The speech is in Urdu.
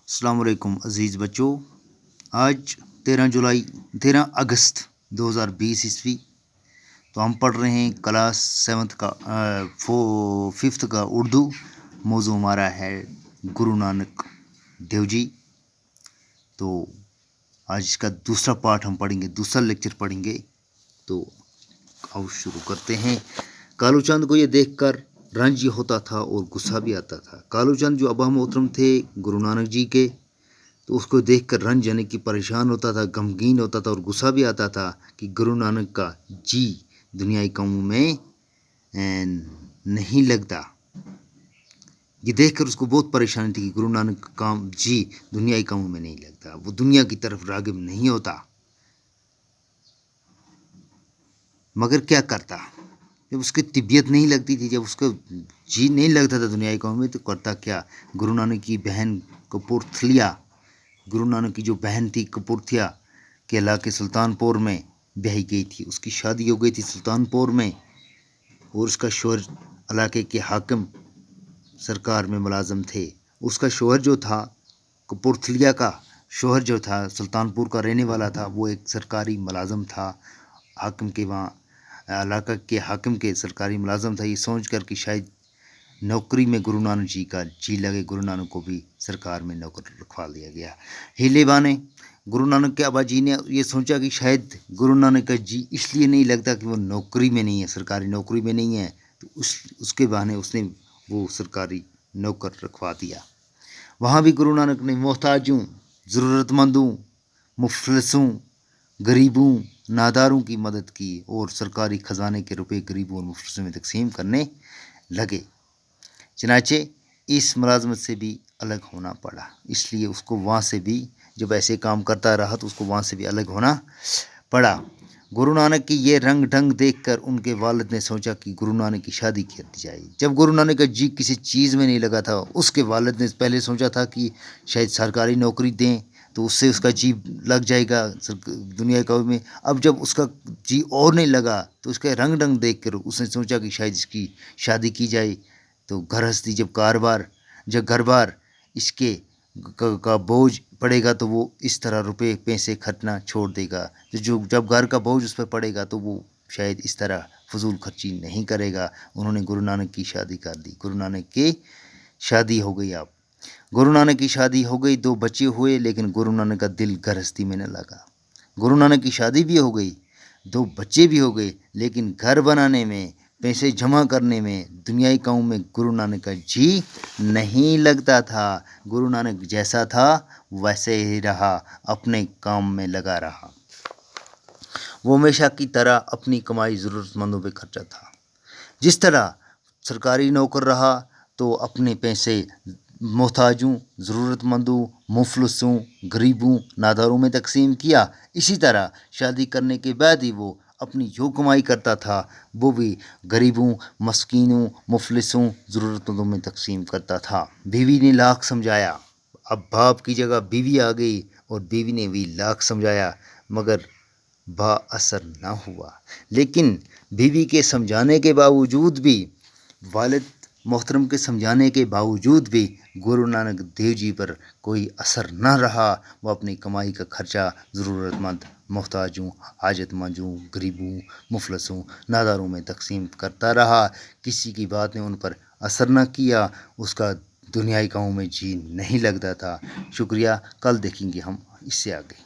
السلام علیکم عزیز بچوں، آج 13 اگست 2020 تو ہم پڑھ رہے ہیں کلاس 7 کا 5 کا اردو۔ موضوع ہمارا ہے گرو نانک دیو جی۔ تو آج اس کا دوسرا پارٹ ہم پڑھیں گے، دوسرا لیکچر پڑھیں گے۔ تو آؤ شروع کرتے ہیں۔ کالو چند کو یہ دیکھ کر رنج ہوتا تھا اور غصہ بھی آتا تھا۔ کالو چند جو ابا محترم تھے گرو نانک جی کے، تو اس کو دیکھ کر رنج یعنی کہ پریشان ہوتا تھا، غمگین ہوتا تھا اور غصہ بھی آتا تھا کہ گرو نانک کا جی دنیائی کاموں میں نہیں لگتا۔ یہ دیکھ کر اس کو بہت پریشانی تھی کہ گرو نانک کا کام جی دنیائی کاموں میں نہیں لگتا، وہ دنیا کی طرف راغب نہیں ہوتا۔ مگر کیا کرتا؟ جب اس کی طبیعت نہیں لگتی تھی، جب اس کا جی نہیں لگتا تھا دنیائی کاموں میں، تو کرتا کیا؟ گرو نانک کی بہن کپورتھلیا، گرو نانک کی جو بہن تھی کپورتھیا کے علاقے سلطان پور میں بیاہی گئی تھی، اس کی شادی ہو گئی تھی سلطان پور میں، اور اس کا شوہر علاقے کے حاکم سرکار میں ملازم تھے۔ اس کا شوہر جو تھا، کپورتھلیا کا شوہر جو تھا، سلطان پور کا رہنے والا تھا، وہ ایک سرکاری ملازم تھا، حاکم کے وہاں علاقہ کے حاکم کے سرکاری ملازم تھا۔ یہ سوچ کر کہ شاید نوکری میں گرو نانک جی کا جی لگے، گرو نانک کو بھی سرکار میں نوکر رکھوا دیا گیا۔ ہیلے بانے گرو نانک کے ابا جی نے یہ سوچا کہ شاید گرو نانک کا جی اس لیے نہیں لگتا کہ وہ نوکری میں نہیں ہے، سرکاری نوکری میں نہیں ہے، تو اس کے بہانے اس نے وہ سرکاری نوکر رکھوا دیا۔ وہاں بھی گرو نانک نے محتاجوں، ضرورت مندوں، مفلسوں، غریبوں، ناداروں کی مدد کی اور سرکاری خزانے کے روپے غریبوں اور مفلسوں میں تقسیم کرنے لگے۔ چنانچہ اس ملازمت سے بھی الگ ہونا پڑا، اس لیے اس کو وہاں سے بھی جب ایسے کام کرتا رہا تو اس کو وہاں سے بھی الگ ہونا پڑا۔ گرو نانک کی یہ رنگ ڈھنگ دیکھ کر ان کے والد نے سوچا کہ گرو نانک کی شادی کر دی جائے۔ جب گرو نانک کا جی کسی چیز میں نہیں لگا تھا، اس کے والد نے پہلے سوچا تھا کہ شاید سرکاری نوکری دیں تو اس سے اس کا جی لگ جائے گا دنیا کام میں۔ اب جب اس کا جی اور نہیں لگا تو اس کا رنگ ڈھنگ دیکھ کر اس نے سوچا کہ شاید اس کی شادی کی جائے، تو گھرہستی جب گھر بار اس کے کا بوجھ پڑے گا تو وہ اس طرح روپے پیسے خرچنا چھوڑ دے گا۔ جب گھر کا بوجھ اس پر پڑے گا تو وہ شاید اس طرح فضول خرچی نہیں کرے گا۔ انہوں نے گرو نانک کی شادی کر دی۔ گرو نانک کی شادی ہو گئی۔ اب گرو نانک کی شادی ہو گئی، 2 بچے ہوئے، لیکن گرو نانک کا دل گھرہستی میں نہ لگا۔ گرو نانک کی شادی بھی ہو گئی، 2 بچے بھی ہو گئے، لیکن گھر بنانے میں، پیسے جمع کرنے میں، دنیائی کاموں میں گرو نانک کا جی نہیں لگتا تھا۔ گرو نانک جیسا تھا ویسے ہی رہا، اپنے کام میں لگا رہا۔ وہ ہمیشہ کی طرح اپنی کمائی ضرورت مندوں پہ خرچا تھا۔ جس طرح سرکاری نوکر رہا تو اپنے پیسے محتاجوں، ضرورت مندوں، مفلسوں، غریبوں، ناداروں میں تقسیم کیا، اسی طرح شادی کرنے کے بعد ہی وہ اپنی جو کمائی کرتا تھا وہ بھی غریبوں، مسکینوں، مفلسوں، ضرورت مندوں میں تقسیم کرتا تھا۔ بیوی نے لاکھ سمجھایا، اب باپ کی جگہ بیوی آ گئی اور بیوی نے بھی لاکھ سمجھایا، مگر با اثر نہ ہوا۔ لیکن بیوی کے سمجھانے کے باوجود بھی، والد محترم کے سمجھانے کے باوجود بھی گرو نانک دیو جی پر کوئی اثر نہ رہا۔ وہ اپنی کمائی کا خرچہ ضرورت مند، محتاجوں، حاجت مندوں، غریبوں، مفلسوں، ناداروں میں تقسیم کرتا رہا۔ کسی کی بات نے ان پر اثر نہ کیا، اس کا دنیائی کاموں میں جی نہیں لگتا تھا۔ شکریہ، کل دیکھیں گے ہم اس سے آگے۔